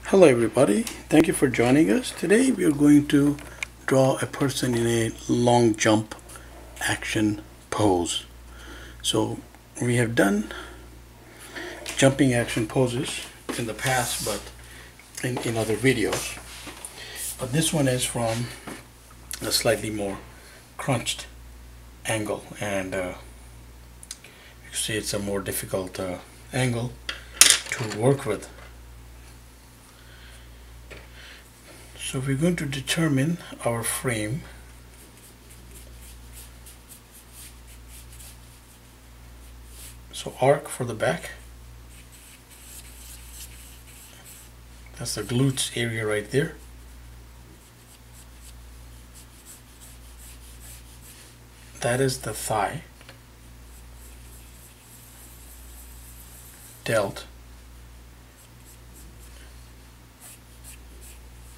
Hello everybody, thank you for joining us. Today we are going to draw a person in a long jump action pose. So we have done jumping action poses in the past, but in other videos. But this one is from a slightly more crunched angle, and you see it's a more difficult angle to work with. So we're going to determine our frame. So arc for the back. That's the glutes area right there. That is the thigh. Delt.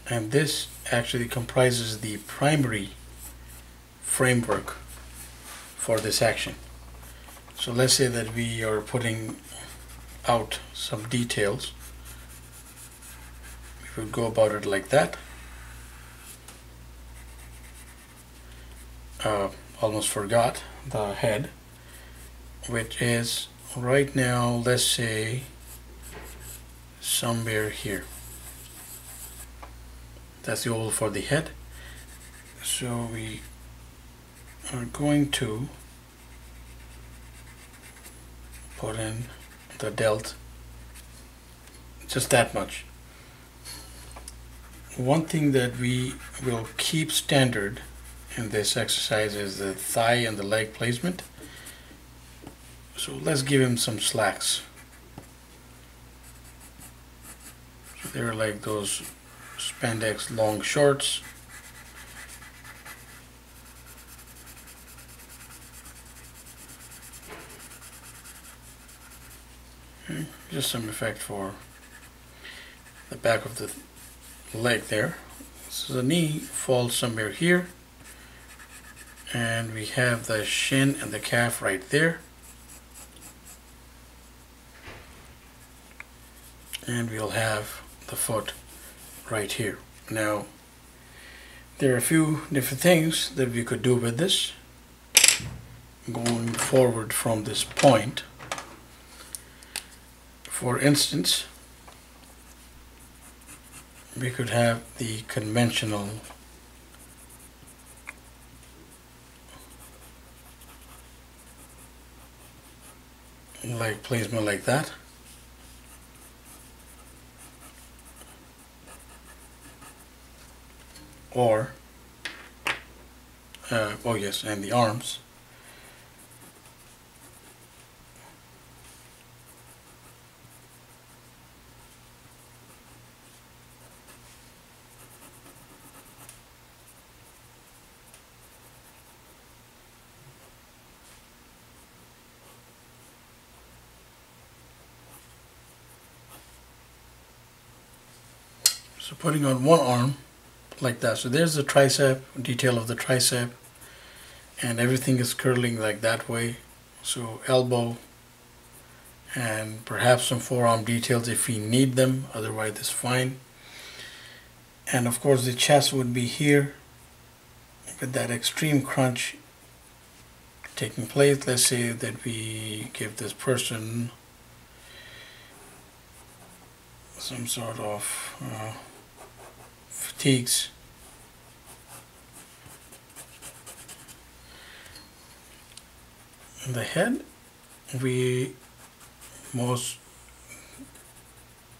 And this actually comprises the primary framework for this action. So let's say that we are putting out some details. We would go about it like that. Almost forgot the head, which is right now, let's say, somewhere here. That's the oval for the head. So we are going to put in the delt, just that much. One thing that we will keep standard in this exercise is the thigh and the leg placement. So let's give him some slacks. So they're like those spandex long shorts. Okay, just some effect for the back of the leg there. So the knee falls somewhere here, and we have the shin and the calf right there, and we'll have the foot right here. Now there are a few different things that we could do with this going forward from this point. For instance, we could have the conventional leg placement like that. Or, oh yes, and the arms. So putting on one arm like that. So there's the tricep, detail of the tricep, and everything is curling like that way. So elbow, and perhaps some forearm details if we need them, otherwise it's fine. And of course the chest would be here with that extreme crunch taking place. Let's say that we give this person some sort of fatigues. In the head, we most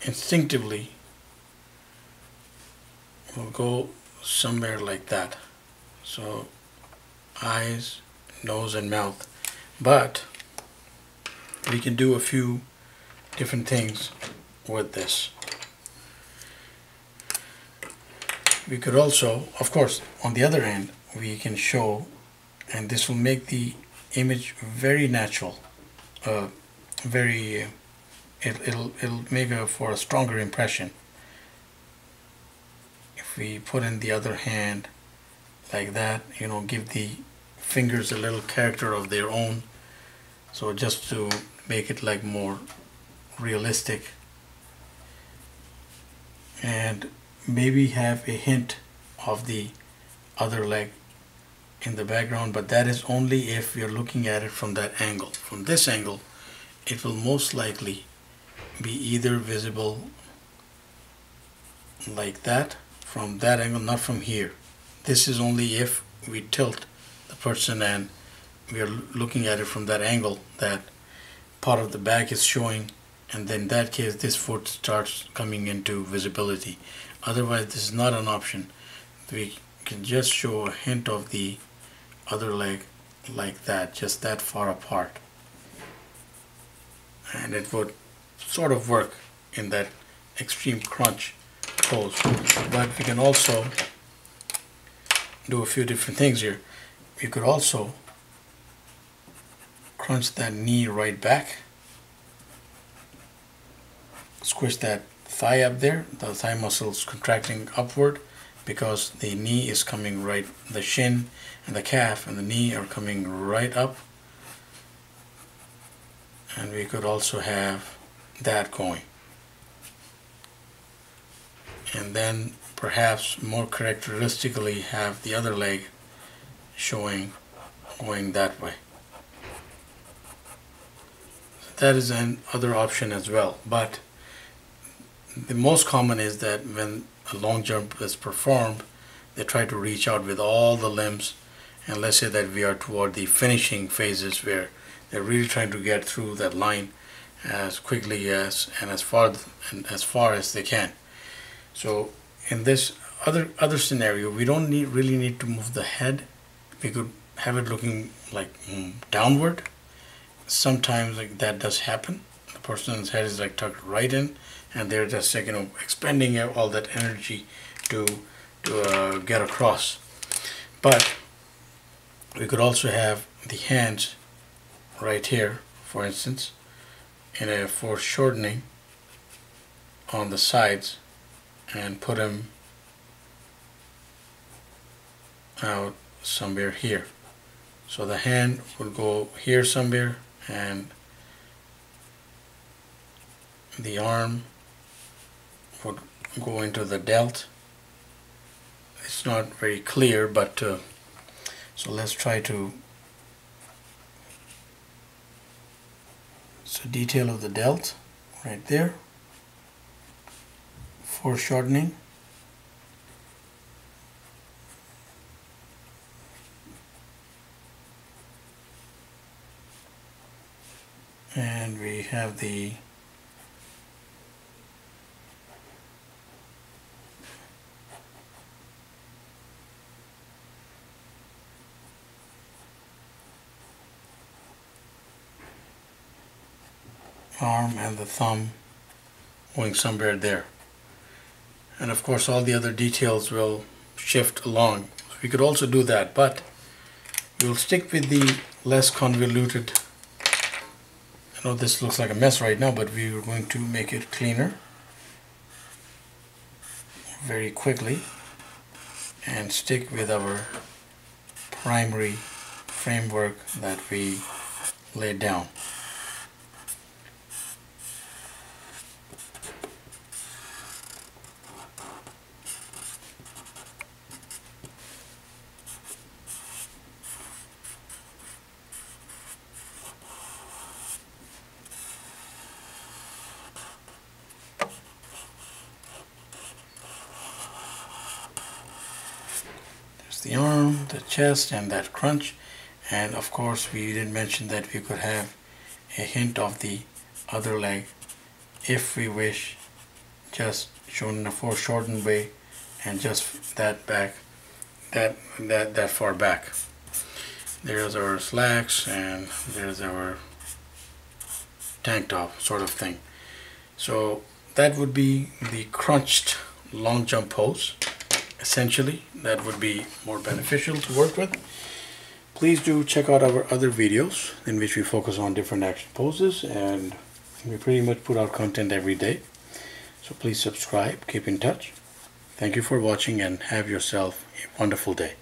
instinctively will go somewhere like that. So eyes, nose, and mouth. But we can do a few different things with this. We could also, of course, on the other hand, we can show, and this will make the image very natural, it'll make for a stronger impression. If we put in the other hand like that, you know, give the fingers a little character of their own, so just to make it like more realistic, and maybe have a hint of the other leg in the background, but that is only if you're looking at it from that angle. From this angle, it will most likely be either visible like that from that angle, not from here. This is only if we tilt the person and we are looking at it from that angle that part of the back is showing, and then in that case this foot starts coming into visibility. Otherwise this is not an option. We can just show a hint of the other leg like that, just that far apart, and it would sort of work in that extreme crunch pose. But we can also do a few different things here. You could also crunch that knee right back, squish that thigh up there, the thigh muscles contracting upward because the knee is coming right, the shin and the calf and the knee are coming right up. And we could also have that going, and then perhaps more characteristically have the other leg showing, going that way. That is an other option as well, but the most common is that when a long jump is performed, they try to reach out with all the limbs, and let's say that we are toward the finishing phases where they're really trying to get through that line as quickly as and as far as they can. So in this other scenario, we don't really need to move the head. We could have it looking like downward. Sometimes like that does happen. The person's head is like tucked right in, and they're just like, expending all that energy to get across. But we could also have the hands right here, for instance, in a foreshortening on the sides, and put them out somewhere here. So the hand would go here somewhere, and the arm would go into the delt. It's not very clear, but so let's try to. So detail of the delt right there, foreshortening, and we have the arm and the thumb going somewhere there. And of course all the other details will shift along. We could also do that, but we'll stick with the less convoluted. I know this looks like a mess right now, but we are going to make it cleaner very quickly and stick with our primary framework that we laid down. The arm, the chest, and that crunch. And of course we did mention that we could have a hint of the other leg if we wish, just shown in a foreshortened way, and just that back, that far back. There's our slacks, and there's our tank top sort of thing. So that would be the crunched long jump pose. Essentially, that would be more beneficial to work with. Please do check out our other videos in which we focus on different action poses, and we pretty much put out content every day. So please subscribe, keep in touch. Thank you for watching, and have yourself a wonderful day.